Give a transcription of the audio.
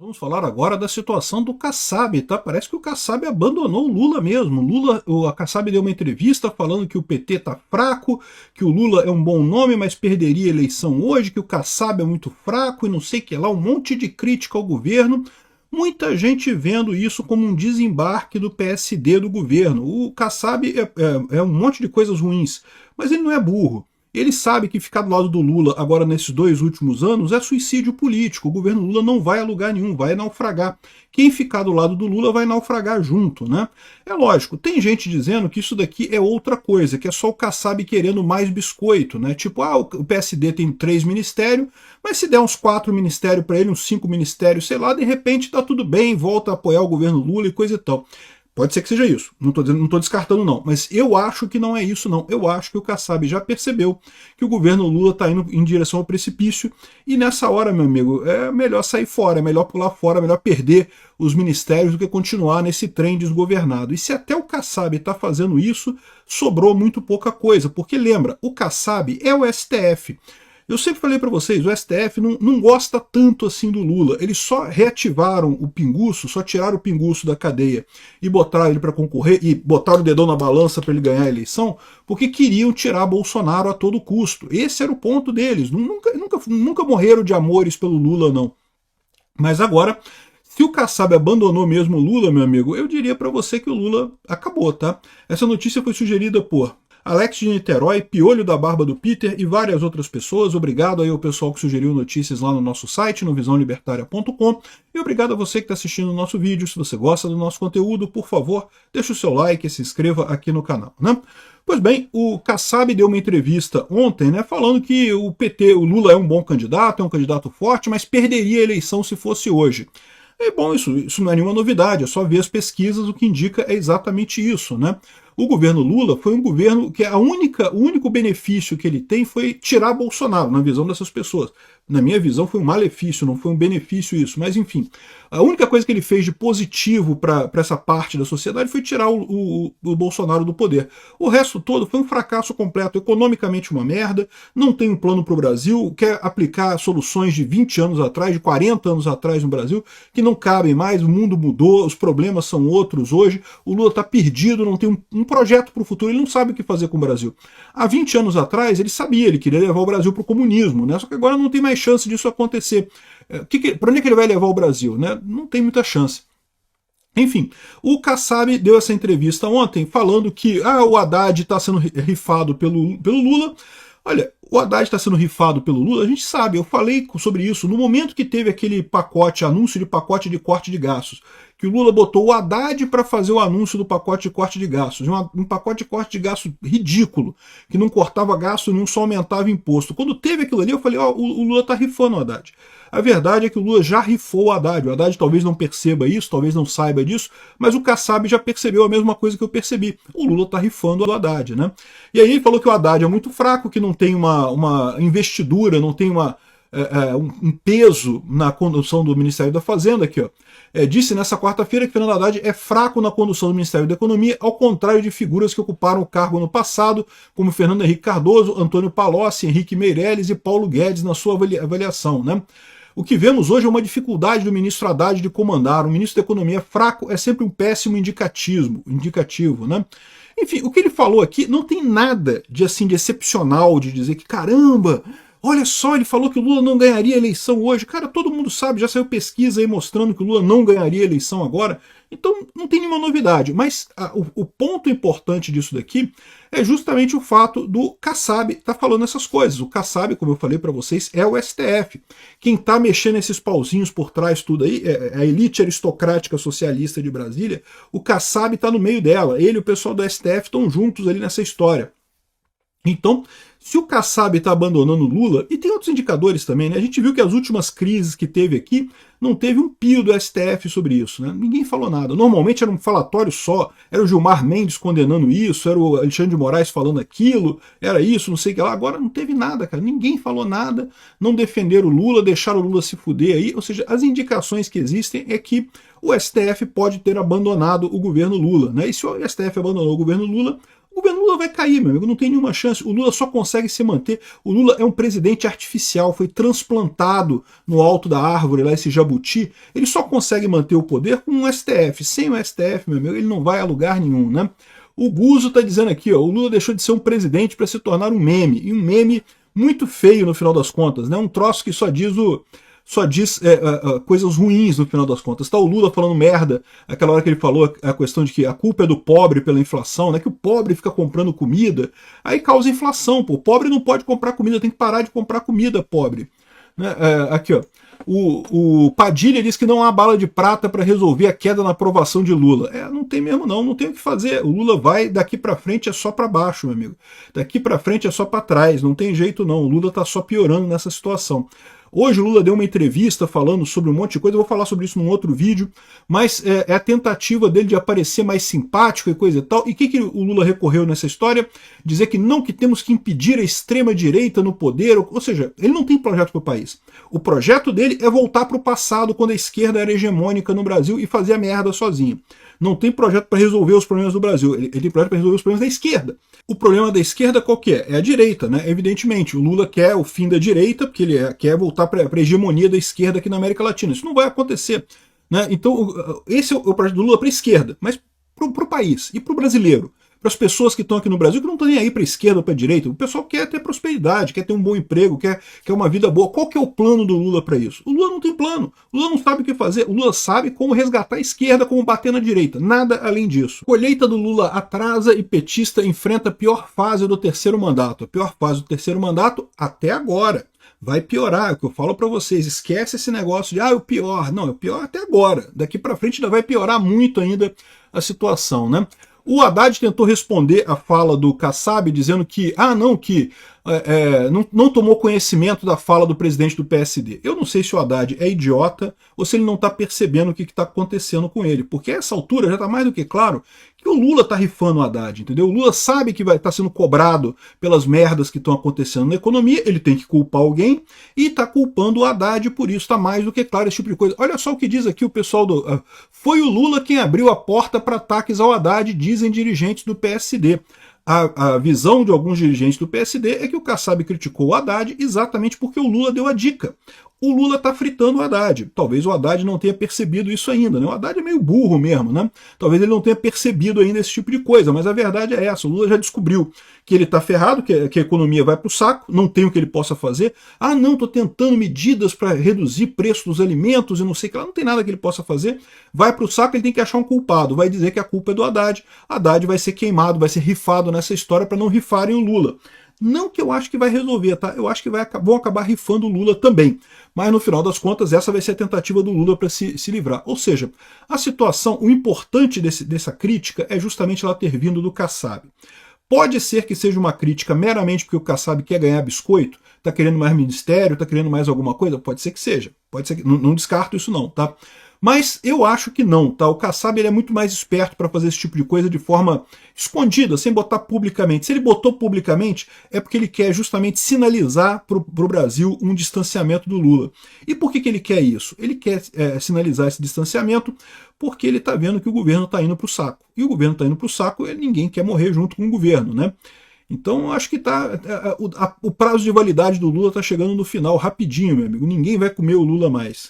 Vamos falar agora da situação do Kassab, tá? Parece que o Kassab abandonou o Lula mesmo. A Kassab deu uma entrevista falando que o PT tá fraco, que o Lula é um bom nome, mas perderia a eleição hoje, que o Kassab é muito fraco e não sei o que lá, um monte de crítica ao governo. Muita gente vendo isso como um desembarque do PSD do governo. O Kassab é um monte de coisas ruins, mas ele não é burro. Ele sabe que ficar do lado do Lula agora nesses 2 últimos anos é suicídio político. O governo Lula não vai a lugar nenhum, vai naufragar. Quem ficar do lado do Lula vai naufragar junto, né? É lógico, tem gente dizendo que isso daqui é outra coisa, que é só o Kassab querendo mais biscoito, né? Tipo, o PSD tem 3 ministérios, mas se der uns 4 ministérios para ele, uns 5 ministérios, sei lá, de repente tá tudo bem, volta a apoiar o governo Lula e coisa e tal. Pode ser que seja isso, não estou descartando não, mas eu acho que não é isso não. Eu acho que o Kassab já percebeu que o governo Lula está indo em direção ao precipício e nessa hora, meu amigo, é melhor sair fora, é melhor pular fora, é melhor perder os ministérios do que continuar nesse trem desgovernado. E se até o Kassab está fazendo isso, sobrou muito pouca coisa, porque lembra, o Kassab é o STF. Eu sempre falei para vocês, o STF não gosta tanto assim do Lula. Eles só reativaram o Pinguço, só tiraram o Pinguço da cadeia e botaram ele para concorrer, e botaram o dedão na balança para ele ganhar a eleição, porque queriam tirar Bolsonaro a todo custo. Esse era o ponto deles. Nunca morreram de amores pelo Lula, não. Mas agora, se o Kassab abandonou mesmo o Lula, meu amigo, eu diria para você que o Lula acabou, tá? Essa notícia foi sugerida por Alex de Niterói, Piolho da Barba do Peter e várias outras pessoas. Obrigado aí ao pessoal que sugeriu notícias lá no nosso site, no visãolibertaria.com. E obrigado a você que está assistindo o nosso vídeo. Se você gosta do nosso conteúdo, por favor, deixe o seu like e se inscreva aqui no canal, né? Pois bem, o Kassab deu uma entrevista ontem, né, falando que o PT, o Lula é um bom candidato, é um candidato forte, mas perderia a eleição se fosse hoje. É bom, isso não é nenhuma novidade, é só ver as pesquisas, o que indica é exatamente isso, né? O governo Lula foi um governo que o único benefício que ele tem foi tirar Bolsonaro, na visão dessas pessoas. Na minha visão foi um malefício, não foi um benefício isso, mas enfim. A única coisa que ele fez de positivo para essa parte da sociedade foi tirar o Bolsonaro do poder. O resto todo foi um fracasso completo, economicamente uma merda, não tem um plano para o Brasil, quer aplicar soluções de 20 anos atrás, de 40 anos atrás no Brasil, que não cabem mais, o mundo mudou, os problemas são outros hoje, o Lula está perdido, não tem um projeto para o futuro, ele não sabe o que fazer com o Brasil. Há 20 anos atrás ele sabia, ele queria levar o Brasil para o comunismo, né? Só que agora não tem mais chance disso acontecer. Para onde é que ele vai levar o Brasil? Né? Não tem muita chance. Enfim, o Kassab deu essa entrevista ontem falando que o Haddad está sendo rifado pelo Lula. Olha, o Haddad está sendo rifado pelo Lula, a gente sabe, eu falei sobre isso no momento que teve aquele pacote, anúncio de pacote de corte de gastos, que o Lula botou o Haddad para fazer o anúncio do pacote de corte de gastos, um pacote de corte de gastos ridículo, que não cortava gasto nenhum, só aumentava imposto. Quando teve aquilo ali, eu falei, o Lula está rifando o Haddad. A verdade é que o Lula já rifou o Haddad talvez não perceba isso, talvez não saiba disso, mas o Kassab já percebeu a mesma coisa que eu percebi. O Lula está rifando o Haddad, né? E aí ele falou que o Haddad é muito fraco, que não tem uma investidura, não tem um peso na condução do Ministério da Fazenda, aqui, ó. Disse nessa quarta-feira que Fernando Haddad é fraco na condução do Ministério da Economia, ao contrário de figuras que ocuparam o cargo no passado, como Fernando Henrique Cardoso, Antônio Palocci, Henrique Meirelles e Paulo Guedes na sua avaliação, né? O que vemos hoje é uma dificuldade do ministro Haddad de comandar. O ministro da Economia fraco é sempre um péssimo indicativo, né? Enfim, o que ele falou aqui não tem nada de excepcional, de dizer que, caramba, olha só, ele falou que o Lula não ganharia a eleição hoje. Cara, todo mundo sabe, já saiu pesquisa aí mostrando que o Lula não ganharia a eleição agora. Então não tem nenhuma novidade. Mas o ponto importante disso daqui é justamente o fato do Kassab estar falando essas coisas. O Kassab, como eu falei para vocês, é o STF. Quem está mexendo esses pauzinhos por trás tudo aí, é a elite aristocrática socialista de Brasília. O Kassab está no meio dela. Ele e o pessoal do STF estão juntos ali nessa história. Então, se o Kassab está abandonando o Lula, e tem outros indicadores também, né? A gente viu que as últimas crises que teve aqui, não teve um pio do STF sobre isso, né? Ninguém falou nada. Normalmente era um falatório só, era o Gilmar Mendes condenando isso, era o Alexandre de Moraes falando aquilo, era isso, não sei o que lá. Agora não teve nada, cara. Ninguém falou nada, não defenderam o Lula, deixaram o Lula se fuder aí. Ou seja, as indicações que existem é que o STF pode ter abandonado o governo Lula, né? E se o STF abandonou o governo Lula o governo Lula vai cair, meu amigo, não tem nenhuma chance. O Lula só consegue se manter. O Lula é um presidente artificial, foi transplantado no alto da árvore, lá esse jabuti. Ele só consegue manter o poder com um STF. Sem o STF, meu amigo, ele não vai a lugar nenhum, né? O Guzo tá dizendo aqui, ó, o Lula deixou de ser um presidente para se tornar um meme. E um meme muito feio no final das contas, né? Um troço que só diz coisas ruins no final das contas. Tá o Lula falando merda, aquela hora que ele falou a questão de que a culpa é do pobre pela inflação, né? Que o pobre fica comprando comida, aí causa inflação, pô. O pobre não pode comprar comida, tem que parar de comprar comida, pobre. Né? Aqui, ó. O Padilha diz que não há bala de prata para resolver a queda na aprovação de Lula. Não tem mesmo não tem o que fazer. O Lula vai, daqui para frente é só para baixo, meu amigo. Daqui para frente é só para trás, não tem jeito não. O Lula tá só piorando nessa situação. Hoje o Lula deu uma entrevista falando sobre um monte de coisa, eu vou falar sobre isso num outro vídeo, mas é a tentativa dele de aparecer mais simpático e coisa e tal. E o que o Lula recorreu nessa história? Dizer que não, que temos que impedir a extrema-direita no poder, ou seja, ele não tem projeto para o país. O projeto dele é voltar para o passado, quando a esquerda era hegemônica no Brasil e fazia merda sozinho. Não tem projeto para resolver os problemas do Brasil, ele tem projeto para resolver os problemas da esquerda. O problema da esquerda qual que é? É a direita, né? Evidentemente, o Lula quer o fim da direita, porque ele quer voltar para a hegemonia da esquerda aqui na América Latina. Isso não vai acontecer. Né? Então, esse é o projeto do Lula para a esquerda, mas para o país e para o brasileiro. Para as pessoas que estão aqui no Brasil, que não estão nem aí para a esquerda ou para a direita. O pessoal quer ter prosperidade, quer ter um bom emprego, quer uma vida boa. Qual que é o plano do Lula para isso? O Lula não tem plano. O Lula não sabe o que fazer. O Lula sabe como resgatar a esquerda, como bater na direita. Nada além disso. Colheita do Lula atrasa e petista enfrenta a pior fase do terceiro mandato. A pior fase do terceiro mandato até agora. Vai piorar, é o que eu falo para vocês. Esquece esse negócio de o pior. Não, é o pior até agora. Daqui para frente ainda vai piorar muito ainda a situação, né? O Haddad tentou responder a fala do Kassab dizendo que, não tomou conhecimento da fala do presidente do PSD. Eu não sei se o Haddad é idiota ou se ele não está percebendo o que está acontecendo com ele, porque a essa altura já está mais do que claro que o Lula está rifando o Haddad, entendeu? O Lula sabe que vai estar sendo cobrado pelas merdas que estão acontecendo na economia, ele tem que culpar alguém e está culpando o Haddad por isso, está mais do que claro esse tipo de coisa. Olha só o que diz aqui o pessoal do... foi o Lula quem abriu a porta para ataques ao Haddad, dizem dirigentes do PSD. A visão de alguns dirigentes do PSD é que o Kassab criticou o Haddad exatamente porque o Lula deu a dica. O Lula está fritando o Haddad. Talvez o Haddad não tenha percebido isso ainda, né? O Haddad é meio burro mesmo, né? Talvez ele não tenha percebido ainda esse tipo de coisa, mas a verdade é essa. O Lula já descobriu que ele está ferrado, que a economia vai para o saco, não tem o que ele possa fazer. Não, estou tentando medidas para reduzir preço dos alimentos e não sei o que lá. Não tem nada que ele possa fazer. Vai para o saco, ele tem que achar um culpado. Vai dizer que a culpa é do Haddad. Haddad vai ser queimado, vai ser rifado nessa história para não rifarem o Lula. Não que eu acho que vai resolver, tá? Eu acho que vão acabar rifando o Lula também. Mas no final das contas, essa vai ser a tentativa do Lula para se livrar. Ou seja, a situação, o importante dessa crítica é justamente ela ter vindo do Kassab. Pode ser que seja uma crítica meramente porque o Kassab quer ganhar biscoito, está querendo mais ministério, está querendo mais alguma coisa? Pode ser que seja. Pode ser que, não descarto isso não, tá? Mas eu acho que não, tá? O Kassab ele é muito mais esperto para fazer esse tipo de coisa de forma escondida, sem botar publicamente. Se ele botou publicamente, é porque ele quer justamente sinalizar para o Brasil um distanciamento do Lula. E por que ele quer isso? Ele quer sinalizar esse distanciamento porque ele está vendo que o governo está indo para o saco. E o governo está indo para o saco, ninguém quer morrer junto com o governo, né? Então acho que o prazo de validade do Lula está chegando no final rapidinho, meu amigo. Ninguém vai comer o Lula mais.